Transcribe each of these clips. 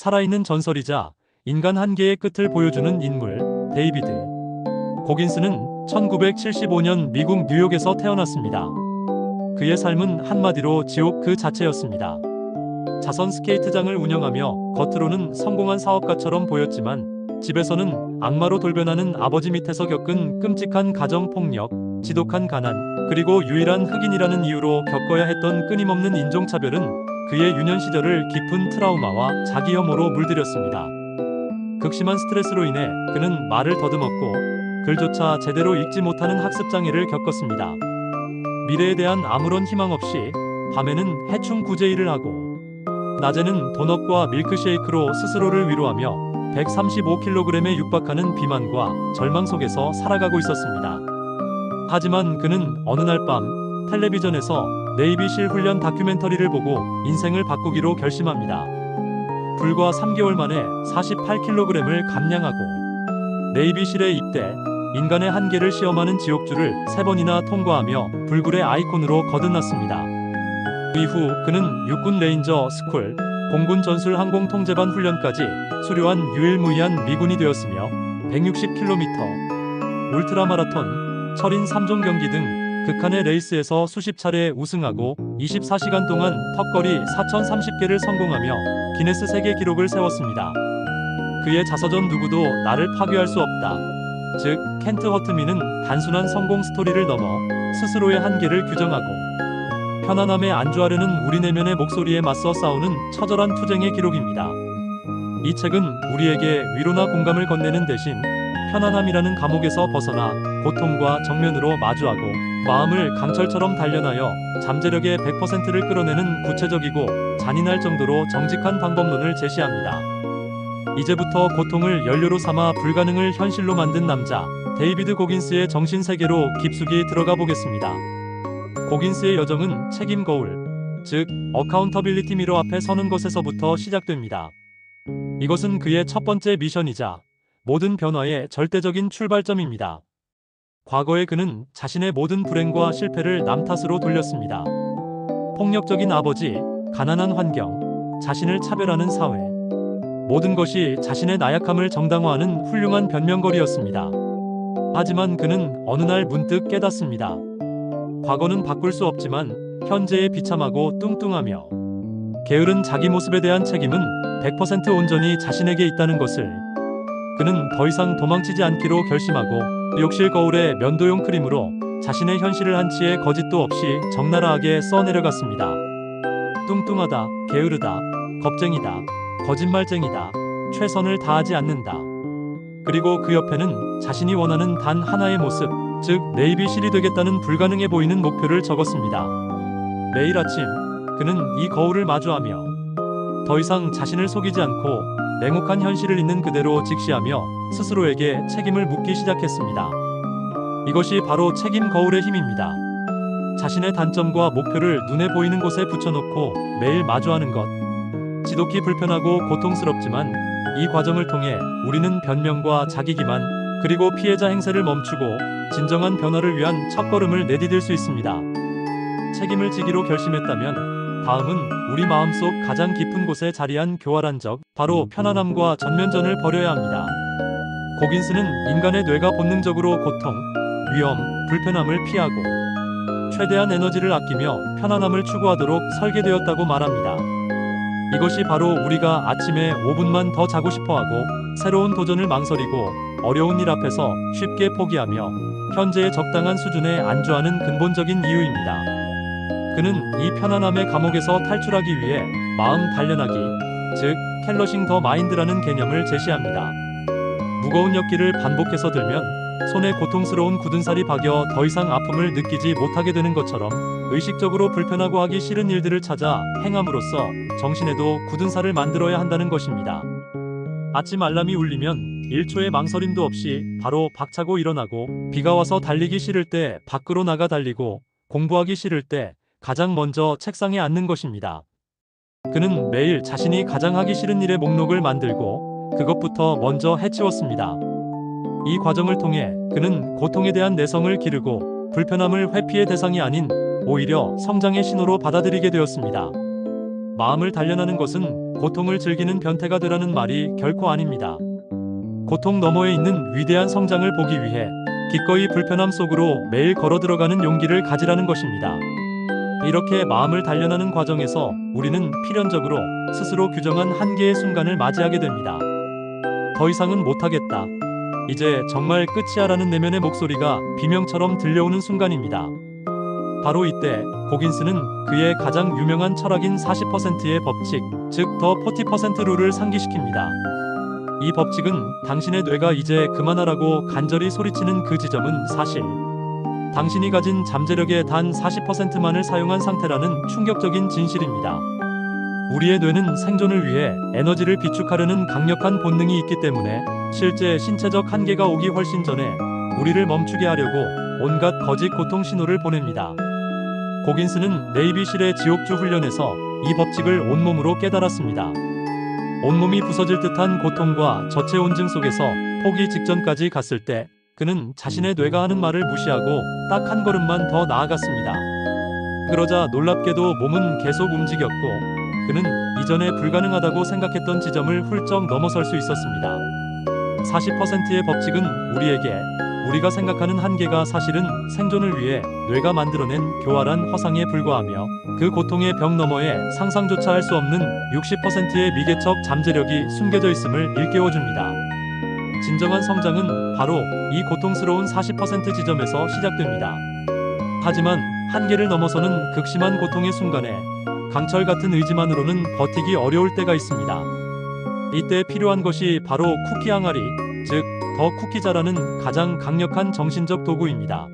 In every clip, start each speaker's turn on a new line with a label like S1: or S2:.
S1: 살아있는 전설이자 인간 한계의 끝을 보여주는 인물, 데이비드 고긴스는 1975년 미국 뉴욕에서 태어났습니다. 그의 삶은 한마디로 지옥 그 자체였습니다. 자선 스케이트장을 운영하며 겉으로는 성공한 사업가처럼 보였지만 집에서는 악마로 돌변하는 아버지 밑에서 겪은 끔찍한 가정폭력, 지독한 가난, 그리고 유일한 흑인이라는 이유로 겪어야 했던 끊임없는 인종차별은 그의 유년 시절을 깊은 트라우마와 자기 혐오로 물들였습니다. 극심한 스트레스로 인해 그는 말을 더듬었고 글조차 제대로 읽지 못하는 학습장애를 겪었습니다. 미래에 대한 아무런 희망 없이 밤에는 해충 구제일을 하고 낮에는 도넛과 밀크쉐이크로 스스로를 위로하며 135kg에 육박하는 비만과 절망 속에서 살아가고 있었습니다. 하지만 그는 어느 날 밤 텔레비전에서 네이비실 훈련 다큐멘터리를 보고 인생을 바꾸기로 결심합니다. 불과 3개월 만에 48kg을 감량하고 네이비실에 입대, 인간의 한계를 시험하는 지옥줄을 3번이나 통과하며 불굴의 아이콘으로 거듭났습니다. 이후 그는 육군 레인저 스쿨, 공군 전술 항공 통제반 훈련까지 수료한 유일무이한 미군이 되었으며 160km, 울트라마라톤, 철인 3종 경기 등 극한의 레이스에서 수십 차례 우승하고 24시간 동안 턱걸이 4030개를 성공하며 기네스 세계 기록을 세웠습니다. 그의 자서전 누구도 나를 파괴할 수 없다. 즉, 켄트 허트민은 단순한 성공 스토리를 넘어 스스로의 한계를 규정하고 편안함에 안주하려는 우리 내면의 목소리에 맞서 싸우는 처절한 투쟁의 기록입니다. 이 책은 우리에게 위로나 공감을 건네는 대신 편안함이라는 감옥에서 벗어나 고통과 정면으로 마주하고 마음을 강철처럼 단련하여 잠재력의 100%를 끌어내는 구체적이고 잔인할 정도로 정직한 방법론을 제시합니다. 이제부터 고통을 연료로 삼아 불가능을 현실로 만든 남자, 데이비드 고긴스의 정신 세계로 깊숙이 들어가 보겠습니다. 고긴스의 여정은 책임 거울, 즉 어카운터빌리티 미러 앞에 서는 것에서부터 시작됩니다. 이것은 그의 첫 번째 미션이자 모든 변화의 절대적인 출발점입니다. 과거에 그는 자신의 모든 불행과 실패를 남 탓으로 돌렸습니다. 폭력적인 아버지, 가난한 환경, 자신을 차별하는 사회, 모든 것이 자신의 나약함을 정당화하는 훌륭한 변명거리였습니다. 하지만 그는 어느 날 문득 깨닫습니다. 과거는 바꿀 수 없지만 현재에 비참하고 뚱뚱하며 게으른 자기 모습에 대한 책임은 100% 온전히 자신에게 있다는 것을. 그는 더 이상 도망치지 않기로 결심하고 욕실 거울에 면도용 크림으로 자신의 현실을 한치의 거짓도 없이 적나라하게 써내려갔습니다. 뚱뚱하다, 게으르다, 겁쟁이다, 거짓말쟁이다, 최선을 다하지 않는다. 그리고 그 옆에는 자신이 원하는 단 하나의 모습, 즉 네이비실이 되겠다는 불가능해 보이는 목표를 적었습니다. 매일 아침 그는 이 거울을 마주하며 더 이상 자신을 속이지 않고 냉혹한 현실을 있는 그대로 직시하며 스스로에게 책임을 묻기 시작했습니다. 이것이 바로 책임 거울의 힘입니다. 자신의 단점과 목표를 눈에 보이는 곳에 붙여놓고 매일 마주하는 것. 지독히 불편하고 고통스럽지만 이 과정을 통해 우리는 변명과 자기기만, 그리고 피해자 행세를 멈추고 진정한 변화를 위한 첫걸음을 내디딜 수 있습니다. 책임을 지기로 결심했다면 다음은 우리 마음속 가장 깊은 곳에 자리한 교활한 적, 바로 편안함과 전면전을 벌여야 합니다. 고긴스는 인간의 뇌가 본능적으로 고통, 위험, 불편함을 피하고 최대한 에너지를 아끼며 편안함을 추구하도록 설계되었다고 말합니다. 이것이 바로 우리가 아침에 5분만 더 자고 싶어하고 새로운 도전을 망설이고 어려운 일 앞에서 쉽게 포기하며 현재의 적당한 수준에 안주하는 근본적인 이유입니다. 그는 이 편안함의 감옥에서 탈출하기 위해 마음 단련하기, 즉 캘러싱 더 마인드라는 개념을 제시합니다. 무거운 역기를 반복해서 들면 손에 고통스러운 굳은 살이 박여 더 이상 아픔을 느끼지 못하게 되는 것처럼 의식적으로 불편하고 하기 싫은 일들을 찾아 행함으로써 정신에도 굳은 살을 만들어야 한다는 것입니다. 아침 알람이 울리면 1초의 망설임도 없이 바로 박차고 일어나고, 비가 와서 달리기 싫을 때 밖으로 나가 달리고, 공부하기 싫을 때 가장 먼저 책상에 앉는 것입니다. 그는 매일 자신이 가장 하기 싫은 일의 목록을 만들고 그것부터 먼저 해치웠습니다. 이 과정을 통해 그는 고통에 대한 내성을 기르고 불편함을 회피의 대상이 아닌 오히려 성장의 신호로 받아들이게 되었습니다. 마음을 단련하는 것은 고통을 즐기는 변태가 되라는 말이 결코 아닙니다. 고통 너머에 있는 위대한 성장을 보기 위해 기꺼이 불편함 속으로 매일 걸어 들어가는 용기를 가지라는 것입니다. 이렇게 마음을 단련하는 과정에서 우리는 필연적으로 스스로 규정한 한계의 순간을 맞이하게 됩니다. 더 이상은 못하겠다. 이제 정말 끝이야라는 내면의 목소리가 비명처럼 들려오는 순간입니다. 바로 이때 고긴스는 그의 가장 유명한 철학인 40%의 법칙, 즉 더 40% 룰을 상기시킵니다. 이 법칙은 당신의 뇌가 이제 그만하라고 간절히 소리치는 그 지점은 사실 당신이 가진 잠재력의 단 40%만을 사용한 상태라는 충격적인 진실입니다. 우리의 뇌는 생존을 위해 에너지를 비축하려는 강력한 본능이 있기 때문에 실제 신체적 한계가 오기 훨씬 전에 우리를 멈추게 하려고 온갖 거짓 고통 신호를 보냅니다. 고긴스는 네이비실의 지옥주 훈련에서 이 법칙을 온몸으로 깨달았습니다. 온몸이 부서질 듯한 고통과 저체온증 속에서 포기 직전까지 갔을 때 그는 자신의 뇌가 하는 말을 무시하고 딱 한 걸음만 더 나아갔습니다. 그러자 놀랍게도 몸은 계속 움직였고 그는 이전에 불가능하다고 생각했던 지점을 훌쩍 넘어설 수 있었습니다. 40%의 법칙은 우리에게 우리가 생각하는 한계가 사실은 생존을 위해 뇌가 만들어낸 교활한 허상에 불과하며 그 고통의 벽 너머에 상상조차 할 수 없는 60%의 미개척 잠재력이 숨겨져 있음을 일깨워줍니다. 진정한 성장은 바로 이 고통스러운 40% 지점에서 시작됩니다. 하지만 한계를 넘어서는 극심한 고통의 순간에 강철 같은 의지만으로는 버티기 어려울 때가 있습니다. 이때 필요한 것이 바로 쿠키 항아리, 즉 더 쿠키자라는 가장 강력한 정신적 도구입니다.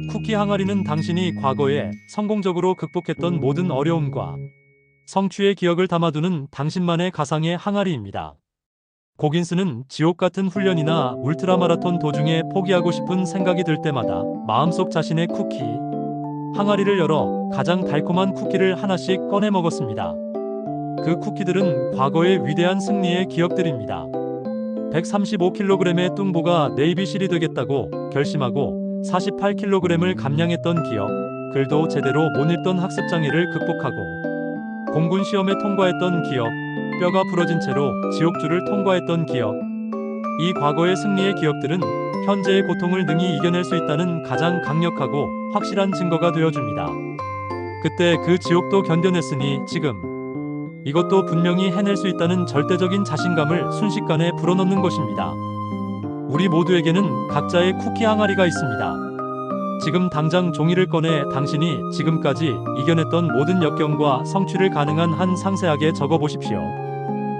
S1: 쿠키 항아리는 당신이 과거에 성공적으로 극복했던 모든 어려움과 성취의 기억을 담아두는 당신만의 가상의 항아리입니다. 고긴스는 지옥 같은 훈련이나 울트라 마라톤 도중에 포기하고 싶은 생각이 들 때마다 마음속 자신의 쿠키 항아리를 열어 가장 달콤한 쿠키를 하나씩 꺼내 먹었습니다. 그 쿠키들은 과거의 위대한 승리의 기억들입니다. 135kg의 뚱보가 네이비실이 되겠다고 결심하고 48kg을 감량했던 기억, 글도 제대로 못 읽던 학습 장애를 극복하고 공군 시험에 통과했던 기억, 뼈가 부러진 채로 지옥주를 통과했던 기억. 이 과거의 승리의 기억들은 현재의 고통을 능히 이겨낼 수 있다는 가장 강력하고 확실한 증거가 되어줍니다. 그때 그 지옥도 견뎌냈으니 지금 이것도 분명히 해낼 수 있다는 절대적인 자신감을 순식간에 불어넣는 것입니다. 우리 모두에게는 각자의 쿠키 항아리가 있습니다. 지금 당장 종이를 꺼내 당신이 지금까지 이겨냈던 모든 역경과 성취를 가능한 한 상세하게 적어보십시오.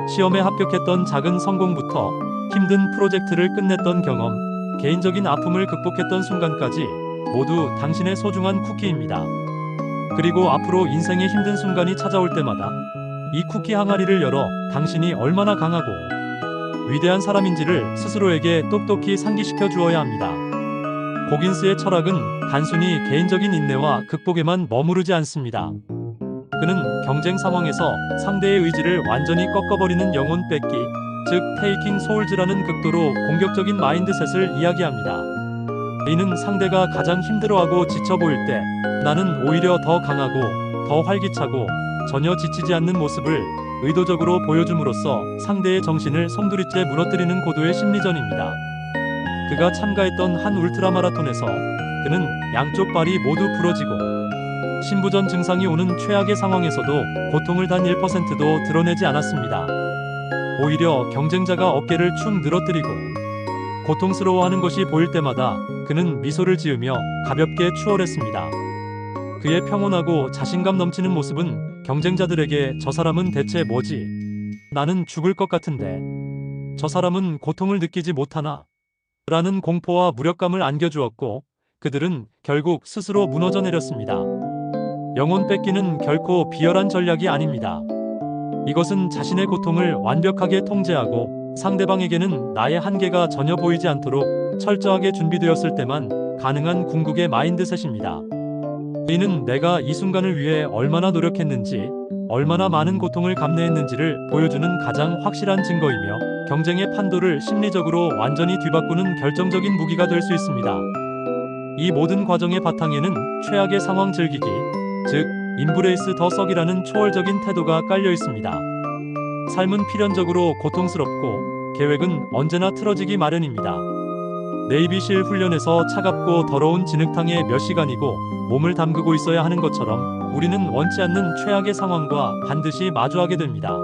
S1: 시험에 합격했던 작은 성공부터 힘든 프로젝트를 끝냈던 경험, 개인적인 아픔을 극복했던 순간까지 모두 당신의 소중한 쿠키입니다. 그리고 앞으로 인생의 힘든 순간이 찾아올 때마다 이 쿠키 항아리를 열어 당신이 얼마나 강하고 위대한 사람인지를 스스로에게 똑똑히 상기시켜 주어야 합니다. 고긴스의 철학은 단순히 개인적인 인내와 극복에만 머무르지 않습니다. 그는 경쟁 상황에서 상대의 의지를 완전히 꺾어버리는 영혼 뺏기, 즉 테이킹 소울즈라는 극도로 공격적인 마인드셋을 이야기합니다. 이는 상대가 가장 힘들어하고 지쳐 보일 때 나는 오히려 더 강하고 더 활기차고 전혀 지치지 않는 모습을 의도적으로 보여줌으로써 상대의 정신을 송두리째 무너뜨리는 고도의 심리전입니다. 그가 참가했던 한 울트라 마라톤에서 그는 양쪽 발이 모두 부러지고 신부전 증상이 오는 최악의 상황에서도 고통을 단 1%도 드러내지 않았습니다. 오히려 경쟁자가 어깨를 축 늘어뜨리고 고통스러워하는 것이 보일 때마다 그는 미소를 지으며 가볍게 추월했습니다. 그의 평온하고 자신감 넘치는 모습은 경쟁자들에게 저 사람은 대체 뭐지? 나는 죽을 것 같은데. 저 사람은 고통을 느끼지 못하나? 라는 공포와 무력감을 안겨주었고 그들은 결국 스스로 무너져 내렸습니다. 영혼 뺏기는 결코 비열한 전략이 아닙니다. 이것은 자신의 고통을 완벽하게 통제하고 상대방에게는 나의 한계가 전혀 보이지 않도록 철저하게 준비되었을 때만 가능한 궁극의 마인드셋입니다. 이는 내가 이 순간을 위해 얼마나 노력했는지, 얼마나 많은 고통을 감내했는지를 보여주는 가장 확실한 증거이며 경쟁의 판도를 심리적으로 완전히 뒤바꾸는 결정적인 무기가 될 수 있습니다. 이 모든 과정의 바탕에는 최악의 상황 즐기기, 즉 인브레이스 더 썩이라는 초월적인 태도가 깔려 있습니다. 삶은 필연적으로 고통스럽고 계획은 언제나 틀어지기 마련입니다. 네이비실 훈련에서 차갑고 더러운 진흙탕에 몇 시간이고 몸을 담그고 있어야 하는 것처럼 우리는 원치 않는 최악의 상황과 반드시 마주하게 됩니다.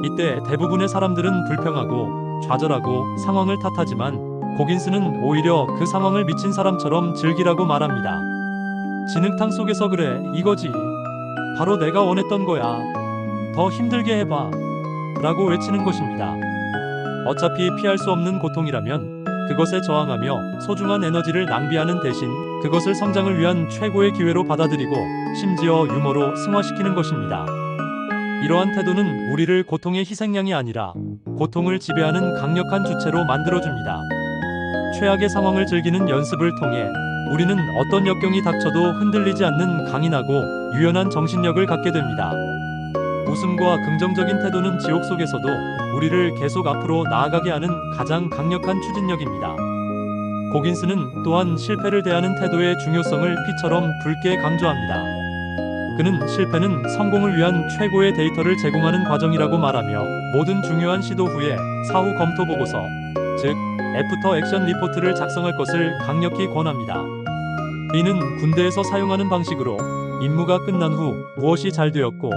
S1: 이때 대부분의 사람들은 불평하고 좌절하고 상황을 탓하지만 고긴스는 오히려 그 상황을 미친 사람처럼 즐기라고 말합니다. 진흙탕 속에서 그래, 이거지. 바로 내가 원했던 거야. 더 힘들게 해봐. 라고 외치는 것입니다. 어차피 피할 수 없는 고통이라면 그것에 저항하며 소중한 에너지를 낭비하는 대신 그것을 성장을 위한 최고의 기회로 받아들이고 심지어 유머로 승화시키는 것입니다. 이러한 태도는 우리를 고통의 희생양이 아니라 고통을 지배하는 강력한 주체로 만들어줍니다. 최악의 상황을 즐기는 연습을 통해 우리는 어떤 역경이 닥쳐도 흔들리지 않는 강인하고 유연한 정신력을 갖게 됩니다. 웃음과 긍정적인 태도는 지옥 속에서도 우리를 계속 앞으로 나아가게 하는 가장 강력한 추진력입니다. 고긴스는 또한 실패를 대하는 태도의 중요성을 피처럼 붉게 강조합니다. 그는 실패는 성공을 위한 최고의 데이터를 제공하는 과정이라고 말하며 모든 중요한 시도 후에 사후 검토 보고서, 즉 애프터 액션 리포트를 작성할 것을 강력히 권합니다. 이는 군대에서 사용하는 방식으로 임무가 끝난 후 무엇이 잘 되었고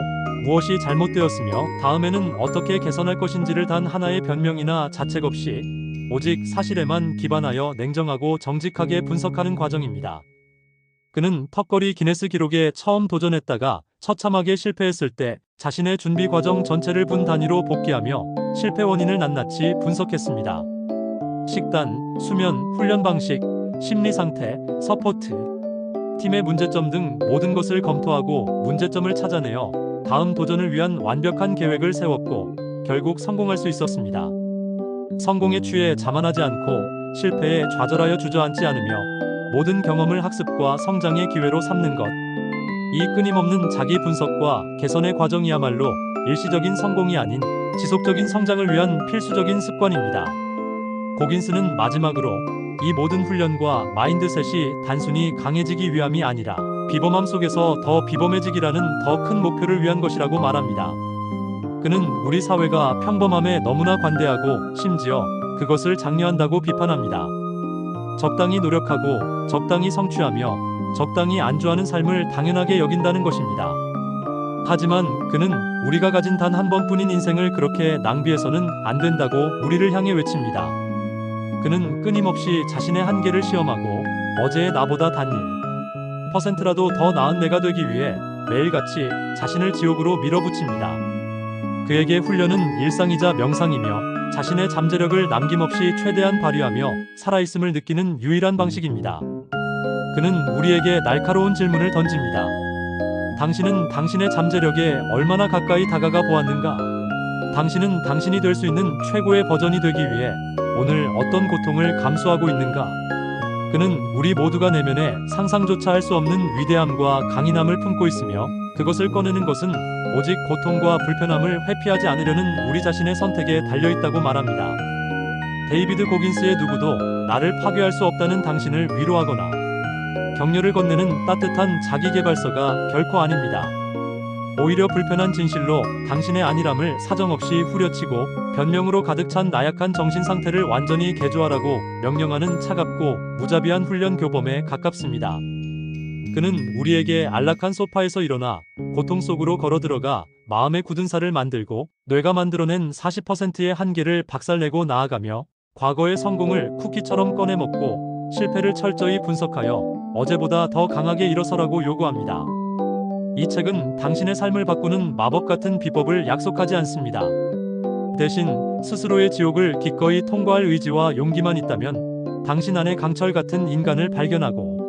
S1: 무엇이 잘못되었으며 다음에는 어떻게 개선할 것인지를 단 하나의 변명이나 자책 없이 오직 사실에만 기반하여 냉정하고 정직하게 분석하는 과정입니다. 그는 턱걸이 기네스 기록에 처음 도전했다가 처참하게 실패했을 때 자신의 준비 과정 전체를 분 단위로 복귀하며 실패 원인을 낱낱이 분석했습니다. 식단, 수면, 훈련 방식, 심리 상태, 서포트, 팀의 문제점 등 모든 것을 검토하고 문제점을 찾아내어 다음 도전을 위한 완벽한 계획을 세웠고 결국 성공할 수 있었습니다. 성공에 취해 자만하지 않고 실패에 좌절하여 주저앉지 않으며 모든 경험을 학습과 성장의 기회로 삼는 것. 이 끊임없는 자기 분석과 개선의 과정이야말로 일시적인 성공이 아닌 지속적인 성장을 위한 필수적인 습관입니다. 고긴스는 마지막으로 이 모든 훈련과 마인드셋이 단순히 강해지기 위함이 아니라 비범함 속에서 더 비범해지기라는 더 큰 목표를 위한 것이라고 말합니다. 그는 우리 사회가 평범함에 너무나 관대하고 심지어 그것을 장려한다고 비판합니다. 적당히 노력하고 적당히 성취하며 적당히 안주하는 삶을 당연하게 여긴다는 것입니다. 하지만 그는 우리가 가진 단 한 번뿐인 인생을 그렇게 낭비해서는 안 된다고 우리를 향해 외칩니다. 그는 끊임없이 자신의 한계를 시험하고 어제의 나보다 단 1%라도 더 나은 내가 되기 위해 매일같이 자신을 지옥으로 밀어붙입니다. 그에게 훈련은 일상이자 명상이며 자신의 잠재력을 남김없이 최대한 발휘하며 살아있음을 느끼는 유일한 방식입니다. 그는 우리에게 날카로운 질문을 던집니다. 당신은 당신의 잠재력에 얼마나 가까이 다가가 보았는가? 당신은 당신이 될 수 있는 최고의 버전이 되기 위해 오늘 어떤 고통을 감수하고 있는가? 그는 우리 모두가 내면에 상상조차 할 수 없는 위대함과 강인함을 품고 있으며 그것을 꺼내는 것은 오직 고통과 불편함을 회피하지 않으려는 우리 자신의 선택에 달려있다고 말합니다. 데이비드 고긴스의 누구도 나를 파괴할 수 없다는 당신을 위로하거나 격려를 건네는 따뜻한 자기계발서가 결코 아닙니다. 오히려 불편한 진실로 당신의 안일함을 사정없이 후려치고 변명으로 가득 찬 나약한 정신 상태를 완전히 개조하라고 명령하는 차갑고 무자비한 훈련 교범에 가깝습니다. 그는 우리에게 안락한 소파에서 일어나 고통 속으로 걸어들어가 마음의 굳은 살을 만들고 뇌가 만들어낸 40%의 한계를 박살내고 나아가며 과거의 성공을 쿠키처럼 꺼내 먹고 실패를 철저히 분석하여 어제보다 더 강하게 일어서라고 요구합니다. 이 책은 당신의 삶을 바꾸는 마법 같은 비법을 약속하지 않습니다. 대신 스스로의 지옥을 기꺼이 통과할 의지와 용기만 있다면 당신 안에 강철 같은 인간을 발견하고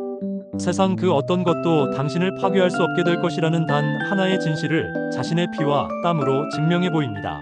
S1: 세상 그 어떤 것도 당신을 파괴할 수 없게 될 것이라는 단 하나의 진실을 자신의 피와 땀으로 증명해 보입니다.